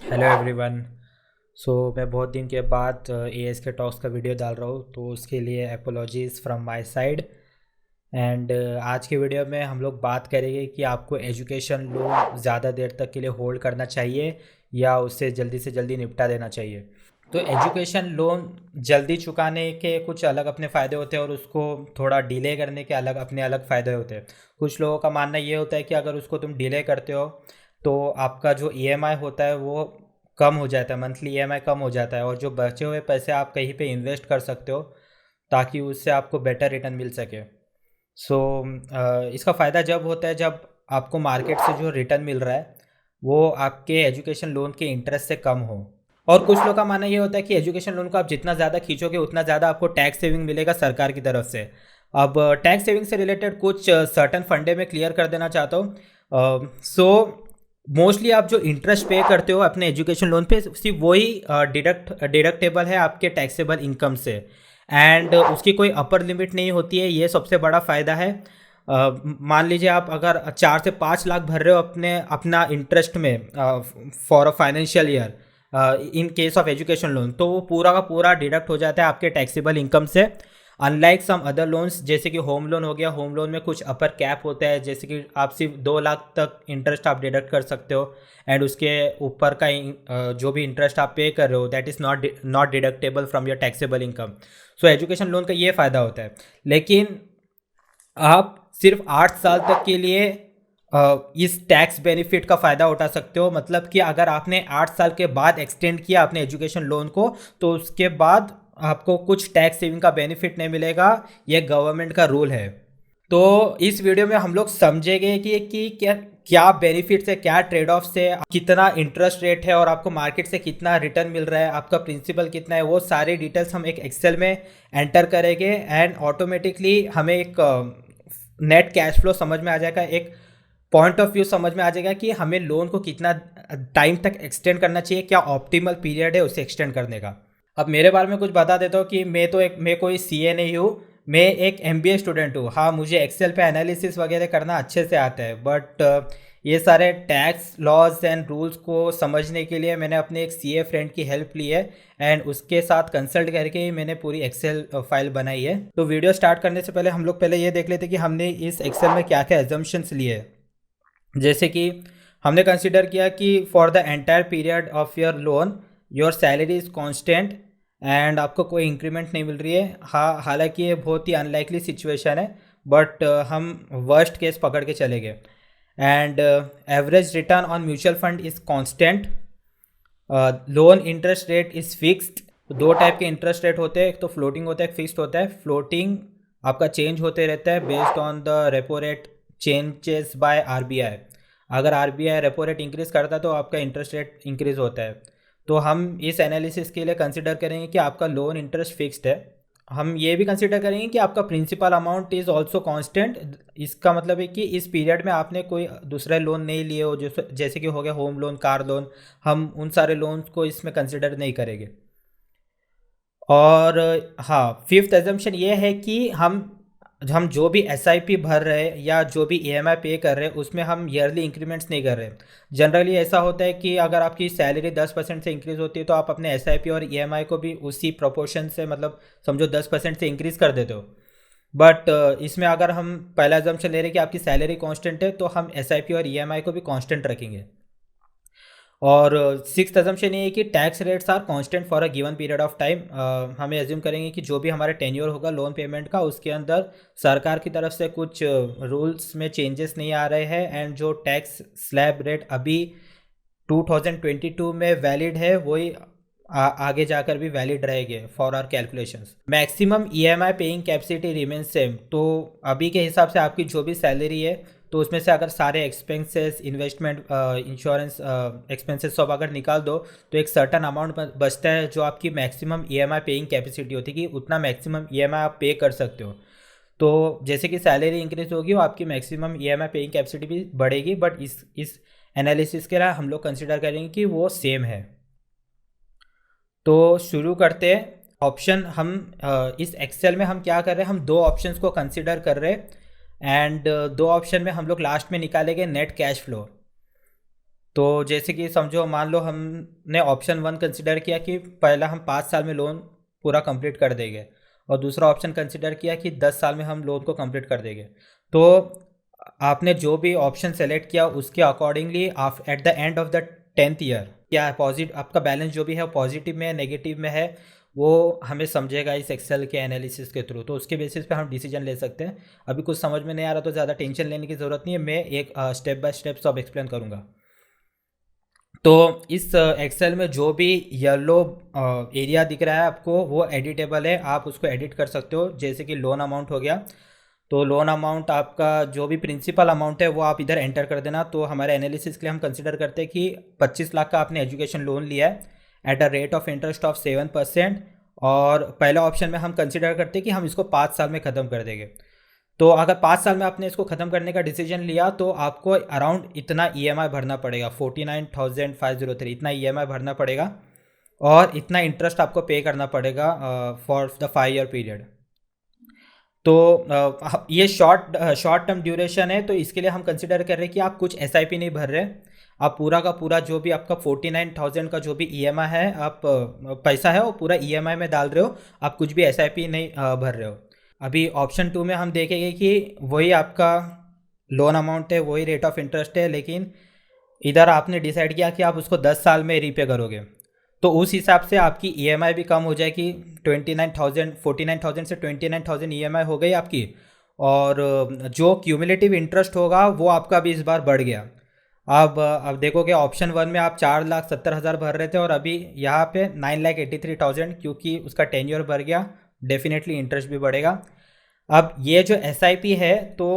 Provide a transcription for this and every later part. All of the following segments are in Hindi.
Hello everyone. मैं बहुत दिन के बाद एएस के टॉक्स का वीडियो डाल रहा हूँ, तो उसके लिए अपोलॉजीज़ फ्रॉम माय साइड। एंड आज के वीडियो में हम लोग बात करेंगे कि आपको एजुकेशन लोन ज़्यादा देर तक के लिए होल्ड करना चाहिए या उससे जल्दी से जल्दी निपटा देना चाहिए। तो एजुकेशन लोन जल्दी चुकाने के कुछ अलग अपने फ़ायदे होते हैं और उसको थोड़ा डिले करने के अलग फ़ायदे होते हैं। कुछ लोगों का मानना ये होता है कि अगर उसको तुम डिले करते हो तो आपका जो ईएमआई होता है वो कम हो जाता है, मंथली ईएमआई कम हो जाता है, और जो बचे हुए पैसे आप कहीं पे इन्वेस्ट कर सकते हो ताकि उससे आपको बेटर रिटर्न मिल सके। सो इसका फ़ायदा जब होता है जब आपको मार्केट से जो रिटर्न मिल रहा है वो आपके एजुकेशन लोन के इंटरेस्ट से कम हो। और कुछ लोग का मानना ये होता है कि एजुकेशन लोन को आप जितना ज़्यादा खींचोगे उतना ज़्यादा आपको टैक्स सेविंग मिलेगा सरकार की तरफ से। अब टैक्स सेविंग से रिलेटेड कुछ सर्टन फंडे में क्लियर कर देना चाहता हूँ। मोस्टली आप जो इंटरेस्ट पे करते हो अपने एजुकेशन लोन पे सिर्फ वही डिडक्टेबल है आपके टैक्सेबल इनकम से, एंड उसकी कोई अपर लिमिट नहीं होती है। ये सबसे बड़ा फ़ायदा है। मान लीजिए आप अगर 4 से 5 लाख भर रहे हो अपना इंटरेस्ट में for a financial year in case of education loan, तो वो पूरा का पूरा डिडक्ट हो जाता है आपके टैक्सेबल इनकम से। अनलाइक सम अदर लोन्स जैसे कि होम लोन हो गया, होम लोन में कुछ अपर कैप होता है, जैसे कि आप सिर्फ 2 लाख तक इंटरेस्ट आप डिडक्ट कर सकते हो, एंड उसके ऊपर का जो भी इंटरेस्ट आप पे कर रहे हो that is not deductible from your taxable income. So education loan का ये फ़ायदा होता है। लेकिन आप सिर्फ 8 साल तक के लिए इस टैक्स बेनिफिट का फ़ायदा उठा सकते हो। मतलब कि अगर आपने 8 साल के बाद एक्सटेंड किया अपने एजुकेशन लोन को तो उसके बाद आपको कुछ टैक्स सेविंग का बेनिफिट नहीं मिलेगा। ये गवर्नमेंट का रूल है। तो इस वीडियो में हम लोग समझेंगे कि क्या क्या बेनिफिट्स है, क्या ट्रेड ऑफ है, कितना इंटरेस्ट रेट है और आपको मार्केट से कितना रिटर्न मिल रहा है, आपका प्रिंसिपल कितना है। वो सारी डिटेल्स हम एक एक्सेल में एंटर करेंगे एंड ऑटोमेटिकली हमें एक नेट कैश फ्लो समझ में आ जाएगा, एक पॉइंट ऑफ व्यू समझ में आ जाएगा कि हमें लोन को कितना टाइम तक एक्सटेंड करना चाहिए, क्या ऑप्टिमल पीरियड है उसे एक्सटेंड करने का। अब मेरे बारे में कुछ बता देता हूँ कि मैं कोई सीए नहीं हूँ, मैं एक एमबीए स्टूडेंट हूँ। हाँ, मुझे एक्सेल पे एनालिसिस वगैरह करना अच्छे से आता है, बट ये सारे टैक्स लॉज एंड रूल्स को समझने के लिए मैंने अपने एक सीए फ्रेंड की हेल्प ली है, एंड उसके साथ कंसल्ट करके ही मैंने पूरी एक्सेल फाइल बनाई है। तो वीडियो स्टार्ट करने से पहले हम लोग पहले ये देख लेते कि हमने इस एक्सेल में क्या क्या एजम्पशंस लिए। जैसे कि हमने कंसिडर किया कि for the entire period of your loan your salary is constant and आपको कोई इंक्रीमेंट नहीं मिल रही है। हाँ, हालांकि ये बहुत ही अनलाइकली सिचुएशन है, बट हम वर्स्ट केस पकड़ के चले गए। And average return on mutual fund is constant. Loan interest rate is fixed. दो टाइप के इंटरेस्ट रेट होते हैं, एक तो फ्लोटिंग होता है, एक फिक्स्ड होता है। फ्लोटिंग आपका चेंज होते रहता है based on the repo rate changes by RBI. अगर आरबीआई रेपो रेट इंक्रीज करता है तो आपका इंटरेस्ट रेट इंक्रीज होता है। तो हम इस एनालिसिस के लिए कंसिडर करेंगे कि आपका लोन इंटरेस्ट फिक्स्ड है। हम ये भी कंसिडर करेंगे कि आपका principal amount is also constant. इसका मतलब है कि इस पीरियड में आपने कोई दूसरे लोन नहीं लिए हो, जैसे कि हो गया होम लोन, कार लोन। हम उन सारे लोन्स को इसमें कंसिडर नहीं करेंगे। और हाँ, फिफ्थ एजम्पशन ये है कि हम जो भी एसआईपी भर रहे हैं या जो भी ईएमआई पे कर रहे हैं उसमें हम ईयरली इंक्रीमेंट्स नहीं कर रहे। जनरली ऐसा होता है कि अगर आपकी सैलरी 10% से इंक्रीज़ होती है तो आप अपने एसआईपी और ईएमआई को भी उसी प्रोपोर्शन से, मतलब समझो 10% से इंक्रीज़ कर देते हो। बट इसमें अगर हम पहला एजम्पशन ले रहे हैं कि आपकी सैलरी कांस्टेंट है तो हम एसआईपी और ईएमआई को भी कांस्टेंट रखेंगे। और सिक्स्थ अजम्पशन ये है कि tax rates are constant for a given period of time. हमें एज्यूम करेंगे कि जो भी हमारा टेन्योर होगा लोन पेमेंट का उसके अंदर सरकार की तरफ से कुछ रूल्स में चेंजेस नहीं आ रहे हैं, एंड जो टैक्स स्लैब रेट अभी 2022 में वैलिड है वही आगे जाकर भी वैलिड रहेंगे for our calculations. Maximum EMI paying capacity remain same. तो अभी के हिसाब से आपकी जो भी सैलरी है तो उसमें से अगर सारे एक्सपेंसेस, इन्वेस्टमेंट, इंश्योरेंस एक्सपेंसेस सब अगर निकाल दो तो एक सर्टन अमाउंट बचता है जो आपकी मैक्सिमम ईएमआई पेइंग कैपेसिटी होती है कि उतना मैक्सिमम ईएमआई आप पे कर सकते हो। तो जैसे कि सैलरी इंक्रीज होगी वो आपकी मैक्सिमम ईएमआई पेइंग कैपेसिटी भी बढ़ेगी, बट इस एनालिसिस के लिए हम लोग कंसिडर करेंगे कि वो सेम है। तो शुरू करते हैं। ऑप्शन हम इस एक्सेल में हम क्या कर रहे हैं, हम दो ऑप्शंस को कंसिडर कर रहे हैं, एंड दो ऑप्शन में हम लोग लास्ट में निकालेंगे नेट कैश फ्लो। तो जैसे कि समझो, मान लो हमने ऑप्शन वन कंसिडर किया कि पहला हम 5 साल में लोन पूरा कंप्लीट कर देंगे, और दूसरा ऑप्शन कंसिडर किया कि 10 साल में हम लोन को कंप्लीट कर देंगे। तो आपने जो भी ऑप्शन सेलेक्ट किया उसके अकॉर्डिंगली आप eight the end of the 10th year क्या है, पॉजिटिव आपका बैलेंस जो भी है पॉजिटिव में है नेगेटिव में है, वो हमें समझेगा इस एक्सेल के एनालिसिस के थ्रू। तो उसके बेसिस पे हम डिसीजन ले सकते हैं। अभी कुछ समझ में नहीं आ रहा तो ज़्यादा टेंशन लेने की ज़रूरत नहीं है, मैं एक स्टेप बाय स्टेप सब एक्सप्लेन करूँगा। तो इस एक्सेल में जो भी येलो एरिया दिख रहा है आपको वो एडिटेबल है, आप उसको एडिट कर सकते हो। जैसे कि लोन अमाउंट हो गया, तो लोन अमाउंट आपका जो भी प्रिंसिपल अमाउंट है वो आप इधर एंटर कर देना। तो हमारे एनालिसिस के लिए हम कंसिडर करते हैं कि 25 लाख का आपने एजुकेशन लोन लिया है at a rate of interest of 7%, और पहला ऑप्शन में हम कंसिडर करते हैं कि हम इसको 5 साल में ख़त्म कर देंगे। तो अगर 5 साल में आपने इसको ख़त्म करने का डिसीजन लिया तो आपको अराउंड इतना ईएमआई भरना पड़ेगा, 49,503 इतना ईएमआई भरना पड़ेगा, और इतना इंटरेस्ट आपको पे करना पड़ेगा फॉर द 5 ईयर पीरियड। तो ये शॉर्ट टर्म ड्यूरेशन है, तो इसके लिए हम कंसिडर कर रहे हैं कि आप कुछ एसआईपी नहीं भर रहे, आप पूरा का पूरा जो भी आपका 49,000 का जो भी ईएमआई है, आप पैसा है वो पूरा ईएमआई में डाल रहे हो, आप कुछ भी एसआईपी नहीं भर रहे हो। अभी ऑप्शन 2 में हम देखेंगे कि वही आपका लोन अमाउंट है, वही रेट ऑफ इंटरेस्ट है, लेकिन इधर आपने डिसाइड किया कि आप उसको 10 साल में रीपे करोगे। तो उस हिसाब से आपकी ईएमआई भी कम हो जाएगी, 49,000 49,000 से 29,000 ईएमआई हो गई आपकी, और जो क्यूमुलेटिव इंटरेस्ट होगा वो आपका भी इस बार बढ़ गया। अब देखोगे ऑप्शन 1 में आप 4,70,000 भर रहे थे, और अभी यहाँ पे 9,83,000, क्योंकि उसका टेन्योर बढ़ गया, डेफिनेटली इंटरेस्ट भी बढ़ेगा। अब ये जो एसआईपी है, तो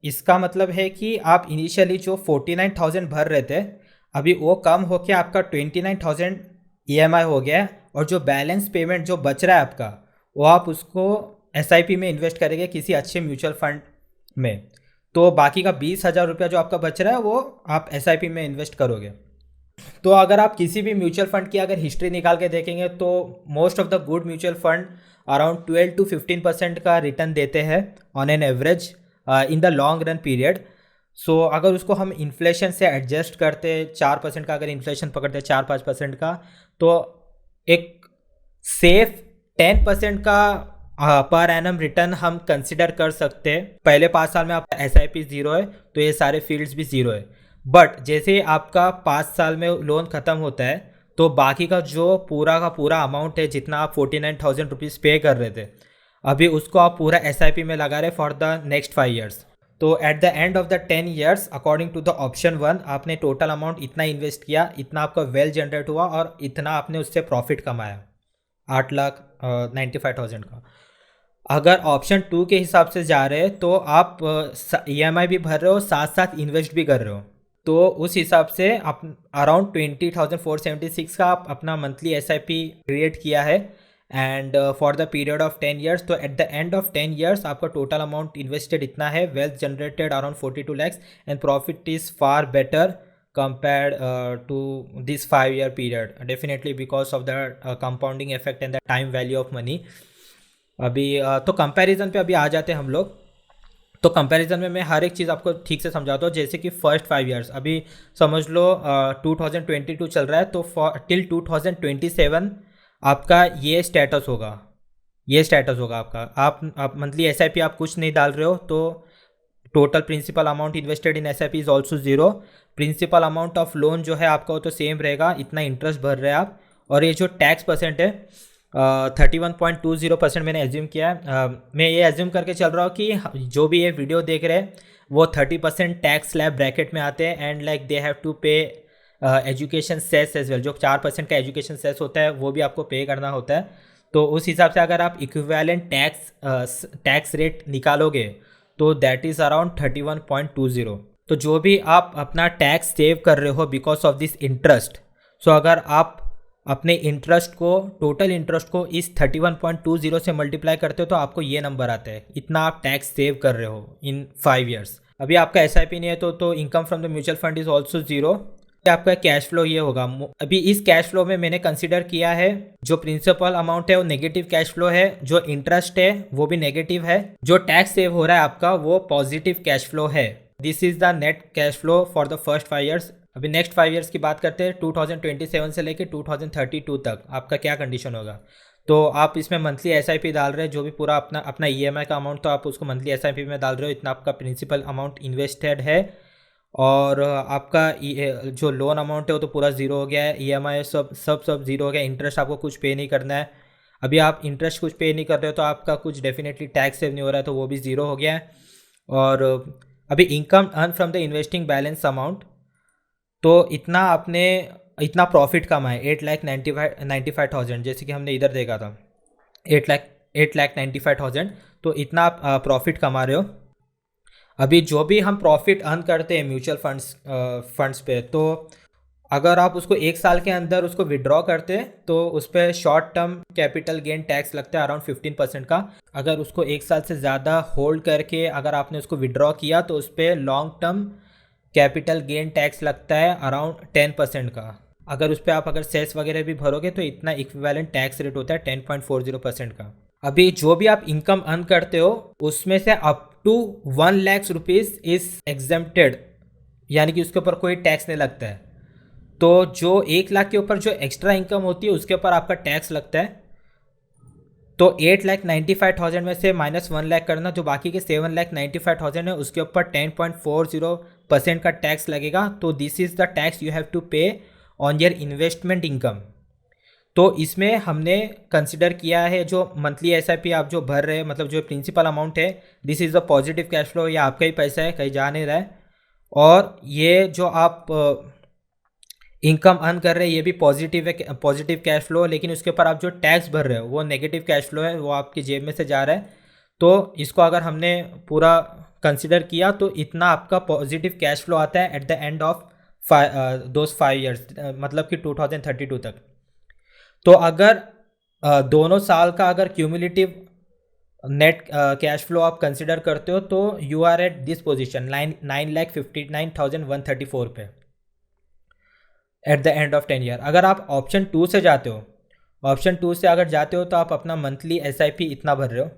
इसका मतलब है कि आप इनिशियली जो 49,000 भर रहे थे, अभी वो कम होकर आपका 29,000 ईएमआई हो गया है, और जो बैलेंस पेमेंट जो बच रहा है आपका, वो आप उसको एसआईपी में इन्वेस्ट करेंगे किसी अच्छे म्यूचुअल फंड में। तो बाकी का 20,000 रुपया जो आपका बच रहा है वो आप एसआईपी में इन्वेस्ट करोगे। तो अगर आप किसी भी म्यूचुअल फंड की अगर हिस्ट्री निकाल के देखेंगे तो most of the good mutual fund around 12 to 15% का रिटर्न देते हैं on an average in the long run period. So अगर उसको हम इन्फ्लेशन से एडजस्ट करते, 4% का अगर इन्फ्लेशन पकड़ते 4-5% का, तो एक सेफ 10% का पर एनम रिटर्न हम कंसिडर कर सकते हैं। पहले 5 साल में आपका एसआईपी ज़ीरो है तो ये सारे फील्ड्स भी ज़ीरो है, बट जैसे आपका 5 साल में लोन ख़त्म होता है तो बाकी का जो पूरा का पूरा अमाउंट है, जितना आप 49,000 रुपीज़ पे कर रहे थे, अभी उसको आप पूरा एसआईपी में लगा रहे फॉर द नेक्स्ट 5 ईयर्स। तो at the end of the 10 years according to the option 1 आपने टोटल अमाउंट इतना इन्वेस्ट किया, इतना आपका वेल जनरेट हुआ, और इतना आपने उससे प्रॉफिट कमाया 8,95,000 का। अगर ऑप्शन 2 के हिसाब से जा रहे हैं तो आप ईएमआई भी भर रहे हो, साथ साथ इन्वेस्ट भी कर रहे हो, तो उस हिसाब से आप अराउंड 20,476 का आप अपना मंथली एसआईपी क्रिएट किया है, and for the period of 10 years. तो at the end of 10 years आपका टोटल अमाउंट इन्वेस्टेड इतना है, wealth generated around 42 lakhs, and profit is far better compared to this 5-year period, definitely because of the compounding effect and the time value of money। अभी तो कंपैरिजन पे अभी आ जाते हैं हम लोग। तो कंपैरिजन में मैं हर एक चीज़ आपको ठीक से समझाता हूँ। जैसे कि फर्स्ट 5 ईयर्स अभी समझ लो 2022 चल रहा है, तो टिल 2027 आपका ये स्टेटस होगा, ये स्टेटस होगा आपका। आप मंथली एसआईपी आप कुछ नहीं डाल रहे हो, तो total principal amount invested in SIP is also zero. Principal amount of loan जो है आपका वो तो सेम रहेगा, इतना इंटरेस्ट भर रहे हैं आप। और ये जो टैक्स परसेंट है 31.20% मैंने एज्यूम किया है। मैं ये एज्यूम करके चल रहा हूँ कि जो भी ये वीडियो देख रहे हैं वो 30% टैक्स स्लैब ब्रैकेट में आते हैं, and like they have to pay education cess as well. जो 4% का एजुकेशन सेस होता है वो भी आपको पे करना होता है। तो उस हिसाब से अगर आप इक्विवेलेंट टैक्स रेट निकालोगे तो दैट इज़ अराउंड 31.20। तो जो भी आप अपना टैक्स सेव कर रहे हो बिकॉज ऑफ दिस इंटरेस्ट, सो अगर आप अपने इंटरेस्ट को, टोटल इंटरेस्ट को इस 31.20 से मल्टीप्लाई करते हो तो आपको ये नंबर आता है, इतना आप टैक्स सेव कर रहे हो इन 5 ईयर्स। अभी आपका एसआईपी नहीं है तो income from the mutual fund is also zero. आपका कैश फ्लो ये होगा। अभी इस कैश फ्लो में मैंने कंसिडर किया है जो प्रिंसिपल अमाउंट है वो नेगेटिव कैश फ्लो है, जो इंटरेस्ट है वो भी नेगेटिव है, जो टैक्स सेव हो रहा है आपका वो पॉजिटिव कैश फ्लो है। This is the net cash flow for the first 5 years. अभी नेक्स्ट 5 ईयर्स की बात करते हैं, 2027 से लेके 2032 तक आपका क्या कंडीशन होगा। तो आप इसमें मंथली एसआईपी डाल रहे हैं, जो भी पूरा अपना अपना ईएमआई का अमाउंट तो आप उसको मंथली एसआईपी में डाल रहे हो, इतना आपका प्रिंसिपल अमाउंट इन्वेस्टेड है। और आपका जो लोन अमाउंट है वो तो पूरा ज़ीरो हो गया है, ईएमआई सब ज़ीरो हो गया, इंटरेस्ट आपको कुछ पे नहीं करना है। अभी आप इंटरेस्ट कुछ पे नहीं कर रहे हो तो आपका कुछ डेफिनेटली टैक्स सेव नहीं हो रहा है, तो वो भी ज़ीरो हो गया है। और अभी income earn from the investing balance amount, तो इतना आपने इतना प्रॉफिट कमा है 8,95,000, जैसे कि हमने इधर देखा था 8,95,000, तो इतना आप प्रॉफिट कमा रहे हो। अभी जो भी हम प्रॉफिट अर्न करते हैं म्यूचुअल फंड्स पे, तो अगर आप उसको 1 साल के अंदर उसको विड्रॉ करते हैं तो उस पर short term capital gain tax लगता है अराउंड 15% का। अगर उसको 1 साल से ज़्यादा होल्ड करके अगर आपने उसको विड्रॉ किया तो उस पर long term capital gain tax लगता है अराउंड 10% का। अगर उस पर आप अगर सेस वगैरह भी भरोगे तो इतना इक्विवेलेंट टैक्स रेट होता है 10.40% का। अभी जो भी आप इनकम अर्न करते हो उसमें से up to 1 lakh rupees is exempted, यानी कि उसके ऊपर कोई टैक्स नहीं लगता है। तो जो 1 लाख के ऊपर जो एक्स्ट्रा इनकम होती है उसके ऊपर आपका टैक्स लगता है। तो 8,95,000 में से -1 लाख करना, जो बाकी के 7,95,000 है उसके ऊपर 10.40% का टैक्स लगेगा। तो this is the tax you have to pay on your investment income. तो इसमें हमने कंसिडर किया है जो मंथली एसआईपी आप जो भर रहे हैं, मतलब जो प्रिंसिपल अमाउंट है, this is the positive cash flow, ये आपका ही पैसा है, कहीं जा नहीं रहा है। और ये जो आप इनकम अर्न कर रहे हैं ये भी पॉजिटिव है, पॉजिटिव कैश फ्लो, लेकिन उसके ऊपर आप जो टैक्स भर रहे हो वो नेगेटिव कैश फ्लो है, वो आपकी जेब में से जा रहा है। तो इसको अगर हमने पूरा कंसिडर किया तो इतना आपका पॉजिटिव कैश फ्लो आता है eight the end of those 5 years, मतलब कि 2032 तक। तो अगर दोनों साल का अगर क्यूमुलेटिव नेट कैश फ्लो आप कंसिडर करते हो तो you are at this position 9,59,134 पे at the end of 10 year. अगर आप ऑप्शन 2 से जाते हो, ऑप्शन 2 से अगर जाते हो तो आप अपना मंथली एसआईपी इतना भर रहे हो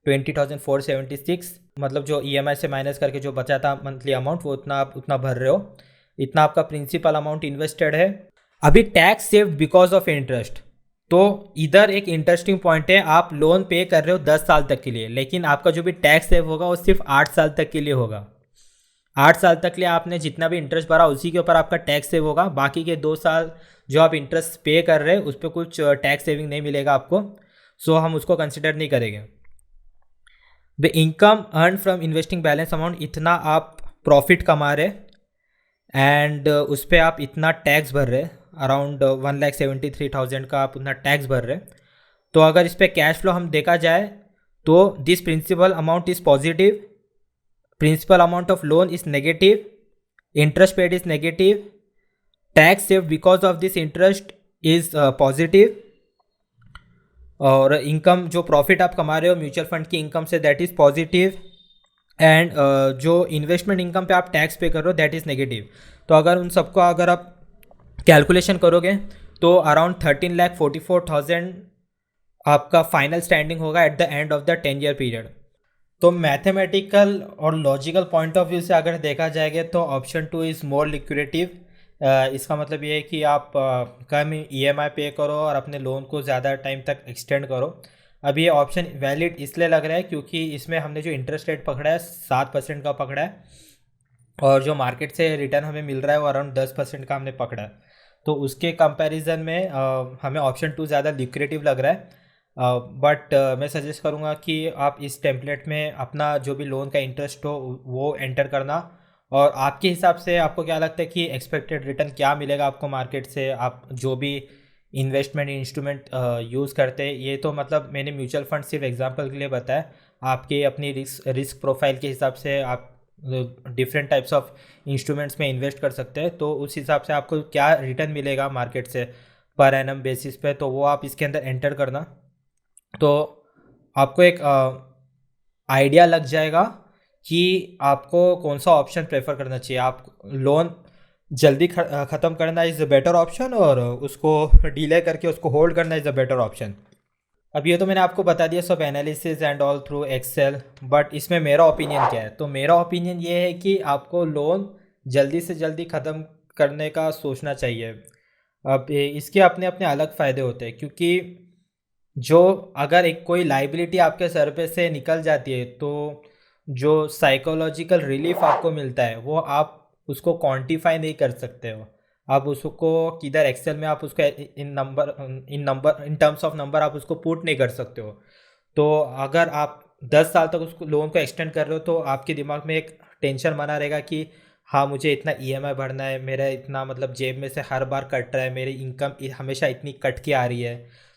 20,476, मतलब जो ईएमआई से माइनस करके जो बचा था मंथली अमाउंट वो उतना आप उतना भर रहे हो, इतना आपका प्रिंसिपल अमाउंट इन्वेस्टेड है। अभी tax saved because of interest, तो इधर एक इंटरेस्टिंग पॉइंट है, आप लोन पे कर रहे हो 10 साल तक के लिए, लेकिन आपका जो भी टैक्स सेव होगा वो सिर्फ 8 साल तक के लिए होगा। 8 साल तक के लिए आपने जितना भी इंटरेस्ट भरा उसी के ऊपर आपका टैक्स सेव होगा। बाकी के 2 साल जो आप इंटरेस्ट पे कर रहे हैं उस पर कुछ टैक्स सेविंग नहीं मिलेगा आपको, सो हम उसको कंसिडर नहीं करेंगे। The income earn from investing balance amount, इतना आप प्रॉफिट कमा रहे एंड उस पर आप इतना टैक्स भर रहे, अराउंड 1,73,000 का आप उतना टैक्स भर रहे। तो अगर इस पर कैश फ्लो हम देखा जाए तो this principle amount is positive, principal amount of loan is negative, interest paid is negative, tax saved because of this interest is positive, और इनकम जो प्रॉफिट आप कमा रहे हो म्यूचुअल फंड की income say that is positive, and जो इन्वेस्टमेंट इनकम पे आप टैक्स पे कर रहे हो दैट इज़ नेगेटिव। तो अगर उन सबको अगर आप कैलकुलेशन करोगे तो अराउंड 13,44,000 आपका फाइनल स्टैंडिंग होगा eight the end of the 10 year period. तो मैथमेटिकल और लॉजिकल पॉइंट ऑफ व्यू से अगर देखा जाएगा तो ऑप्शन 2 इज़ मोर लिक्विडेटिव। इसका मतलब ये है कि आप कम ईएमआई पे करो और अपने लोन को ज़्यादा टाइम तक एक्सटेंड करो। अब ये ऑप्शन वैलिड इसलिए लग रहा है क्योंकि इसमें हमने जो इंटरेस्ट रेट पकड़ा है 7% का पकड़ा है, और जो मार्केट से रिटर्न हमें मिल रहा है वो अराउंड 10% का हमने पकड़ा है। तो उसके कंपैरिजन में हमें ऑप्शन 2 ज़्यादा लिक्विडेटिव लग रहा है। बट मैं सजेस्ट करूँगा कि आप इस टेम्पलेट में अपना जो भी लोन का इंटरेस्ट हो वो एंटर करना, और आपके हिसाब से आपको क्या लगता है कि एक्सपेक्टेड रिटर्न क्या मिलेगा आपको मार्केट से, आप जो भी इन्वेस्टमेंट इंस्ट्रूमेंट यूज़ करते हैं। ये तो मतलब मैंने म्यूचुअल फंड सिर्फ एग्जांपल के लिए बताया, आपके अपनी रिस्क प्रोफाइल के हिसाब से आप डिफरेंट टाइप्स ऑफ इंस्ट्रूमेंट्स में इन्वेस्ट कर सकते हैं। तो उस हिसाब से आपको क्या रिटर्न मिलेगा मार्केट से पर एनम बेसिस पे, तो वो आप इसके अंदर एंटर करना, तो आपको एक आइडिया लग जाएगा कि आपको कौन सा ऑप्शन प्रेफर करना चाहिए। आप लोन जल्दी ख़त्म करना इज़ अ बेटर ऑप्शन, और उसको डिले करके उसको होल्ड करना इज़ अ बेटर ऑप्शन। अब ये तो मैंने आपको बता दिया सब analysis and all through Excel, but इसमें मेरा ओपिनियन क्या है। तो मेरा ओपिनियन ये है कि आपको लोन जल्दी से जल्दी ख़त्म करने का सोचना चाहिए। अब इसके अपने अपने अलग फ़ायदे होते हैं, क्योंकि जो अगर एक कोई लाइबिलिटी आपके सर पे से निकल जाती है तो जो साइकोलॉजिकल रिलीफ आपको मिलता है वो आप उसको क्वांटिफाई नहीं कर सकते हो। आप उसको किधर एक्सेल में आप उसको इन टर्म्स ऑफ नंबर आप उसको पुट नहीं कर सकते हो। तो अगर आप 10 साल तक उसको लोन को एक्सटेंड कर रहे हो तो आपके दिमाग में एक टेंशन बना रहेगा कि हाँ मुझे इतना ईएमआई भरना है, मेरा इतना मतलब जेब में से हर बार कट रहा है, मेरी इनकम हमेशा इतनी कट के आ रही है।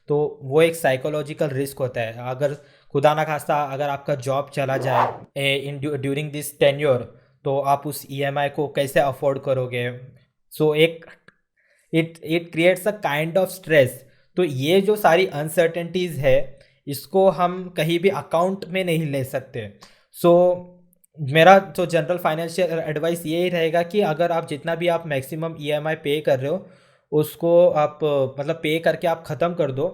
तो वो एक साइकोलॉजिकल रिस्क होता है। अगर खुदा ना खास्ता अगर आपका जॉब चला जाए इन ड्यूरिंग दिस टेन्योर, तो आप उस ईएमआई को कैसे अफोर्ड करोगे। सो एक it creates a kind of stress. तो ये जो सारी अनसर्टेनिटीज़ है इसको हम कहीं भी अकाउंट में नहीं ले सकते। सो मेरा तो जनरल फाइनेंशियल एडवाइस यही रहेगा कि अगर आप जितना भी आप मैक्सिमम ईएमआई पे कर रहे हो उसको आप मतलब पे करके आप ख़त्म कर दो।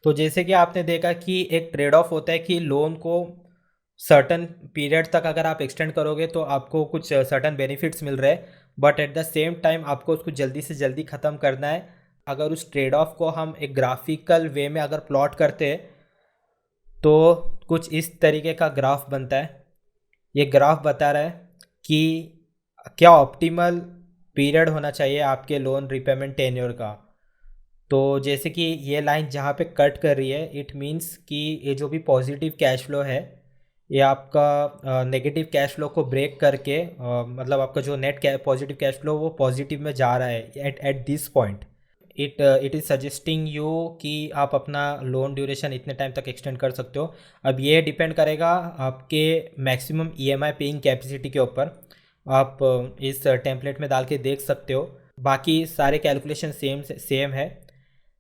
तो जैसे कि आपने देखा कि एक ट्रेड ऑफ होता है कि लोन को सर्टन पीरियड तक अगर आप एक्सटेंड करोगे तो आपको कुछ सर्टन बेनिफिट्स मिल रहे हैं, but at the same time आपको उसको जल्दी से जल्दी ख़त्म करना है। अगर उस ट्रेड ऑफ को हम एक ग्राफिकल वे में अगर प्लॉट करते हैं तो कुछ इस तरीके का ग्राफ बनता है। ये ग्राफ बता रहा है कि क्या ऑप्टिमल पीरियड होना चाहिए आपके लोन रिपेमेंट टेन्योर का। तो जैसे कि ये लाइन जहाँ पे कट कर रही है इट मीन्स कि ये जो भी पॉजिटिव कैश फ्लो है ये आपका नेगेटिव कैश फ्लो को ब्रेक करके मतलब आपका जो नेट पॉजिटिव कैश फ्लो वो पॉजिटिव में जा रहा है at this point. It is suggesting you कि आप अपना लोन ड्यूरेशन इतने टाइम तक एक्सटेंड कर सकते हो। अब ये डिपेंड करेगा आपके मैक्सिमम ईएमआई पेइंग कैपेसिटी के ऊपर। आप इस टेम्पलेट में डाल के देख सकते हो। बाकी सारे कैलकुलेशन सेम है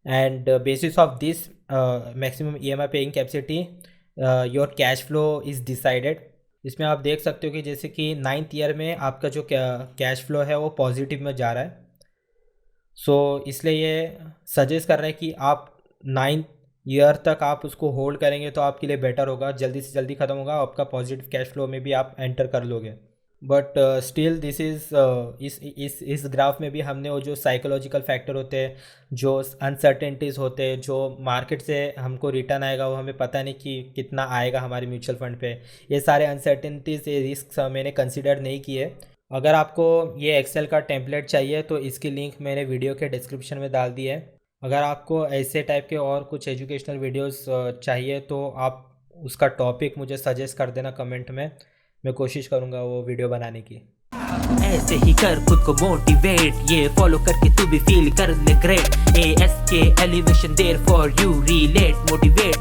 and bases of this maximum EMI paying capacity your cash flow is decided. इसमें आप देख सकते हो कि जैसे कि 9th ईयर में आपका जो कैश फ्लो है वो पॉजिटिव में जा रहा है। सो इसलिए ये सजेस्ट कर रहे हैं कि आप 9th ईयर तक आप उसको होल्ड करेंगे तो आपके लिए बेटर होगा, जल्दी से जल्दी ख़त्म होगा, आपका पॉजिटिव कैश फ्लो में भी आप एंटर कर लोगे। बट स्टिल दिस इज़ इस ग्राफ में भी हमने वो जो साइकोलॉजिकल फैक्टर होते हैं, जो अनसर्टेनिटीज़ होते हैं, जो मार्केट से हमको रिटर्न आएगा वो हमें पता नहीं कि कितना आएगा हमारे म्यूचुअल फंड पे, ये सारे अनसर्टेनिटीज़ ये रिस्क मैंने कंसिडर नहीं किए। अगर आपको ये एक्सेल का टेम्पलेट चाहिए तो इसकी लिंक मैंने वीडियो के डिस्क्रिप्शन में डाल दी है। अगर आपको ऐसे टाइप के और कुछ एजुकेशनल वीडियोस चाहिए तो आप उसका टॉपिक मुझे सजेस्ट कर देना कमेंट में, मैं कोशिश करूँगा वो वीडियो बनाने की। ऐसे ही कर खुद को मोटिवेट, ये फॉलो करके तू भी फील कर ले great. ASK elevation there for you, relate motivate